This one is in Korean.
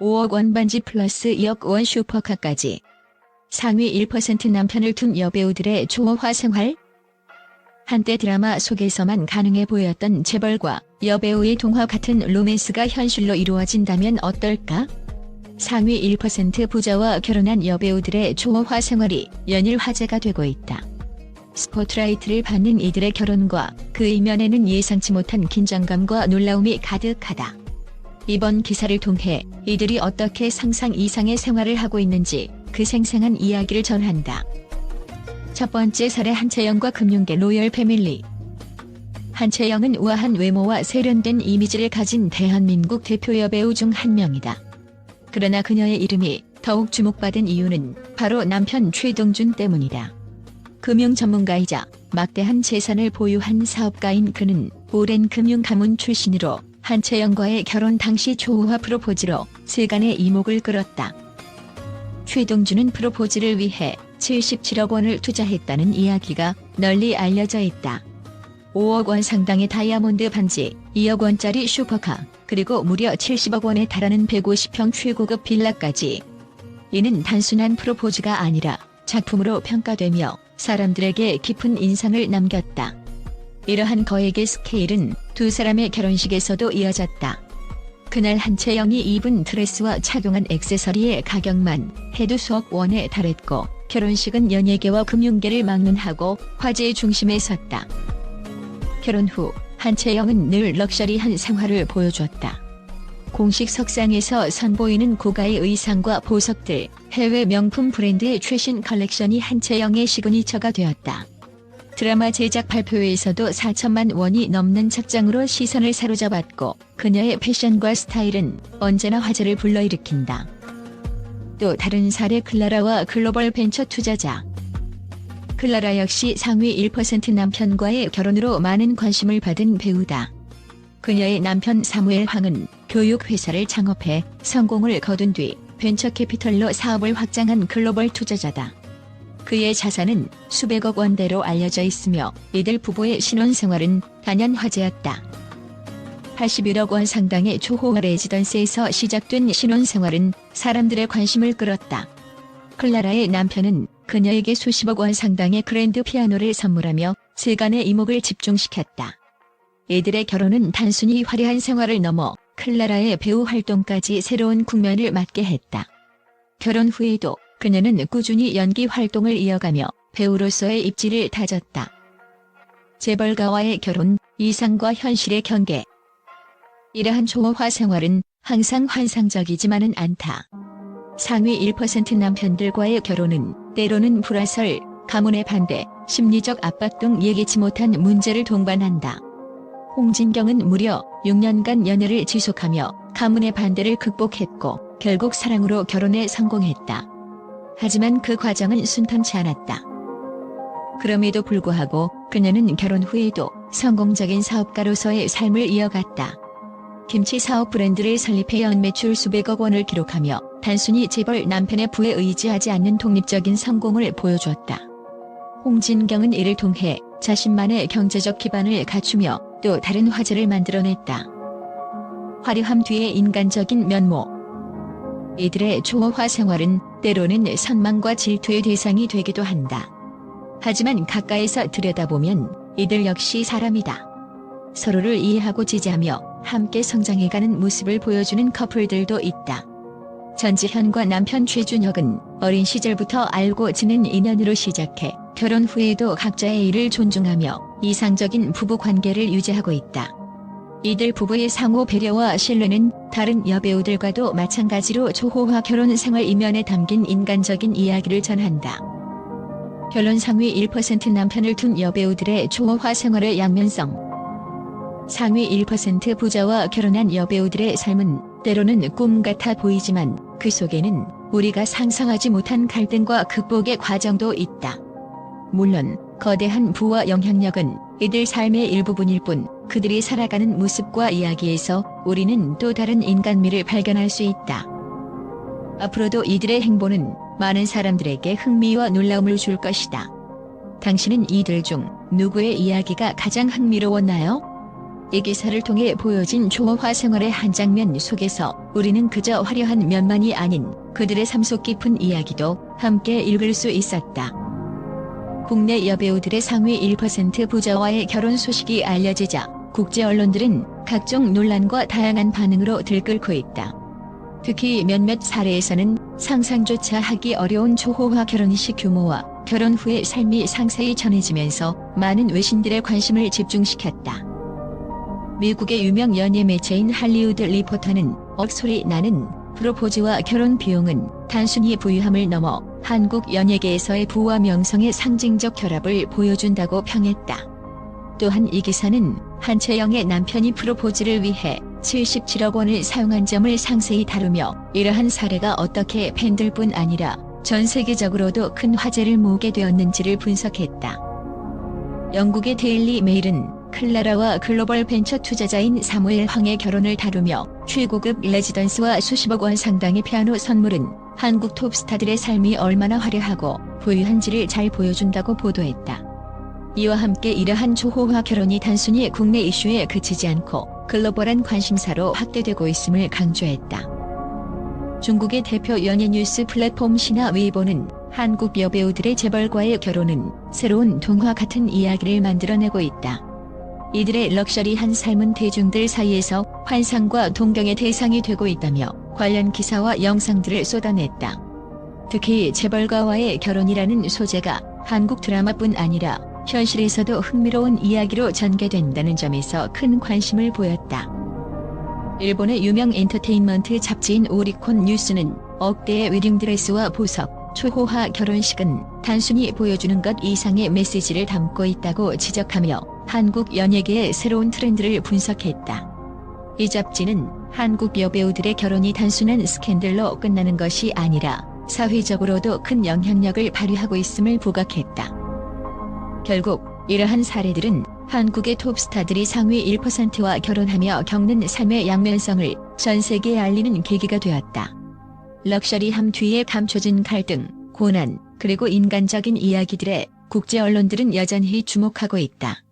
5억 원 반지 플러스 2억 원 슈퍼카까지. 상위 1% 남편을 둔 여배우들의 초호화 생활? 한때 드라마 속에서만 가능해 보였던 재벌과 여배우의 동화 같은 로맨스가 현실로 이루어진다면 어떨까? 상위 1% 부자와 결혼한 여배우들의 초호화 생활이 연일 화제가 되고 있다. 스포트라이트를 받는 이들의 결혼과 그 이면에는 예상치 못한 긴장감과 놀라움이 가득하다. 이번 기사를 통해 이들이 어떻게 상상 이상의 생활을 하고 있는지 그 생생한 이야기를 전한다. 첫 번째 사례, 한채영과 금융계 로열 패밀리. 한채영은 우아한 외모와 세련된 이미지를 가진 대한민국 대표 여배우 중 한 명이다. 그러나 그녀의 이름이 더욱 주목받은 이유는 바로 남편 최동준 때문이다. 금융 전문가이자 막대한 재산을 보유한 사업가인 그는 오랜 금융 가문 출신으로 한채영과의 결혼 당시 초호화 프로포즈로 세간의 이목을 끌었다. 최동준은 프로포즈를 위해 77억 원을 투자했다는 이야기가 널리 알려져 있다. 5억 원 상당의 다이아몬드 반지, 2억 원짜리 슈퍼카, 그리고 무려 70억 원에 달하는 150평 최고급 빌라까지. 이는 단순한 프로포즈가 아니라 작품으로 평가되며 사람들에게 깊은 인상을 남겼다. 이러한 거액의 스케일은 두 사람의 결혼식에서도 이어졌다. 그날 한채영이 입은 드레스와 착용한 액세서리의 가격만 해도 수억 원에 달했고, 결혼식은 연예계와 금융계를 막론하고 화제의 중심에 섰다. 결혼 후 한채영은 늘 럭셔리한 생활을 보여줬다. 공식 석상에서 선보이는 고가의 의상과 보석들, 해외 명품 브랜드의 최신 컬렉션이 한채영의 시그니처가 되었다. 드라마 제작 발표회에서도 4천만 원이 넘는 착장으로 시선을 사로잡았고, 그녀의 패션과 스타일은 언제나 화제를 불러일으킨다. 또 다른 사례, 클라라와 글로벌 벤처 투자자. 클라라 역시 상위 1% 남편과의 결혼으로 많은 관심을 받은 배우다. 그녀의 남편 사무엘 황은 교육회사를 창업해 성공을 거둔 뒤 벤처 캐피털로 사업을 확장한 글로벌 투자자다. 그의 자산은 수백억 원대로 알려져 있으며 이들 부부의 신혼생활은 단연 화제였다. 81억 원 상당의 초호화 레지던스에서 시작된 신혼생활은 사람들의 관심을 끌었다. 클라라의 남편은 그녀에게 수십억 원 상당의 그랜드 피아노를 선물하며 세간의 이목을 집중시켰다. 이들의 결혼은 단순히 화려한 생활을 넘어 클라라의 배우 활동까지 새로운 국면을 맞게 했다. 결혼 후에도 그녀는 꾸준히 연기 활동을 이어가며 배우로서의 입지를 다졌다. 재벌가와의 결혼, 이상과 현실의 경계. 이러한 초호화 생활은 항상 환상적이지만은 않다. 상위 1% 남편들과의 결혼은 때로는 불화설, 가문의 반대, 심리적 압박 등 예기치 못한 문제를 동반한다. 홍진경은 무려 6년간 연애를 지속하며 가문의 반대를 극복했고 결국 사랑으로 결혼에 성공했다. 하지만 그 과정은 순탄치 않았다. 그럼에도 불구하고 그녀는 결혼 후에도 성공적인 사업가로서의 삶을 이어갔다. 김치 사업 브랜드를 설립해 연매출 수백억 원을 기록하며 단순히 재벌 남편의 부에 의지하지 않는 독립적인 성공을 보여주었다. 홍진경은 이를 통해 자신만의 경제적 기반을 갖추며 또 다른 화제를 만들어냈다. 화려함 뒤의 인간적인 면모. 이들의 초호화 생활은 때로는 선망과 질투의 대상이 되기도 한다. 하지만 가까이서 들여다보면 이들 역시 사람이다. 서로를 이해하고 지지하며 함께 성장해가는 모습을 보여주는 커플들도 있다. 전지현과 남편 최준혁은 어린 시절부터 알고 지낸 인연으로 시작해 결혼 후에도 각자의 일을 존중하며 이상적인 부부 관계를 유지하고 있다. 이들 부부의 상호 배려와 신뢰는 다른 여배우들과도 마찬가지로 초호화 결혼 생활 이면에 담긴 인간적인 이야기를 전한다. 결혼 상위 1% 남편을 둔 여배우들의 초호화 생활의 양면성. 상위 1% 부자와 결혼한 여배우들의 삶은 때로는 꿈 같아 보이지만 그 속에는 우리가 상상하지 못한 갈등과 극복의 과정도 있다. 물론 거대한 부와 영향력은 이들 삶의 일부분일 뿐 그들이 살아가는 모습과 이야기에서 우리는 또 다른 인간미를 발견할 수 있다. 앞으로도 이들의 행보는 많은 사람들에게 흥미와 놀라움을 줄 것이다. 당신은 이들 중 누구의 이야기가 가장 흥미로웠나요? 이 기사를 통해 보여진 조화 생활의 한 장면 속에서 우리는 그저 화려한 면만이 아닌 그들의 삶 속 깊은 이야기도 함께 읽을 수 있었다. 국내 여배우들의 상위 1% 부자와의 결혼 소식이 알려지자 국제 언론들은 각종 논란과 다양한 반응으로 들끓고 있다. 특히 몇몇 사례에서는 상상조차 하기 어려운 초호화 결혼식 규모와 결혼 후의 삶이 상세히 전해지면서 많은 외신들의 관심을 집중시켰다. 미국의 유명 연예 매체인 할리우드 리포터는 억소리 나는 프로포즈와 결혼 비용은 단순히 부유함을 넘어 한국 연예계에서의 부와 명성의 상징적 결합을 보여준다고 평했다. 또한 이 기사는 한채영의 남편이 프로포즈를 위해 77억 원을 사용한 점을 상세히 다루며 이러한 사례가 어떻게 팬들뿐 아니라 전 세계적으로도 큰 화제를 모으게 되었는지를 분석했다. 영국의 데일리 메일은 클라라와 글로벌 벤처 투자자인 사무엘 황의 결혼을 다루며 최고급 레지던스와 수십억 원 상당의 피아노 선물은 한국 톱스타들의 삶이 얼마나 화려하고 부유한지를 잘 보여준다고 보도했다. 이와 함께 이러한 초호화 결혼이 단순히 국내 이슈에 그치지 않고 글로벌한 관심사로 확대되고 있음을 강조했다. 중국의 대표 연예 뉴스 플랫폼 신화 웨이보는 한국 여배우들의 재벌과의 결혼은 새로운 동화 같은 이야기를 만들어내고 있다. 이들의 럭셔리한 삶은 대중들 사이에서 환상과 동경의 대상이 되고 있다며 관련 기사와 영상들을 쏟아냈다. 특히 재벌가와의 결혼이라는 소재가 한국 드라마뿐 아니라 현실에서도 흥미로운 이야기로 전개된다는 점에서 큰 관심을 보였다. 일본의 유명 엔터테인먼트 잡지인 오리콘 뉴스는 억대의 웨딩드레스와 보석, 초호화 결혼식은 단순히 보여주는 것 이상의 메시지를 담고 있다고 지적하며 한국 연예계의 새로운 트렌드를 분석했다. 이 잡지는 한국 여배우들의 결혼이 단순한 스캔들로 끝나는 것이 아니라 사회적으로도 큰 영향력을 발휘하고 있음을 부각했다. 결국 이러한 사례들은 한국의 톱스타들이 상위 1%와 결혼하며 겪는 삶의 양면성을 전 세계에 알리는 계기가 되었다. 럭셔리함 뒤에 감춰진 갈등, 고난, 그리고 인간적인 이야기들에 국제 언론들은 여전히 주목하고 있다.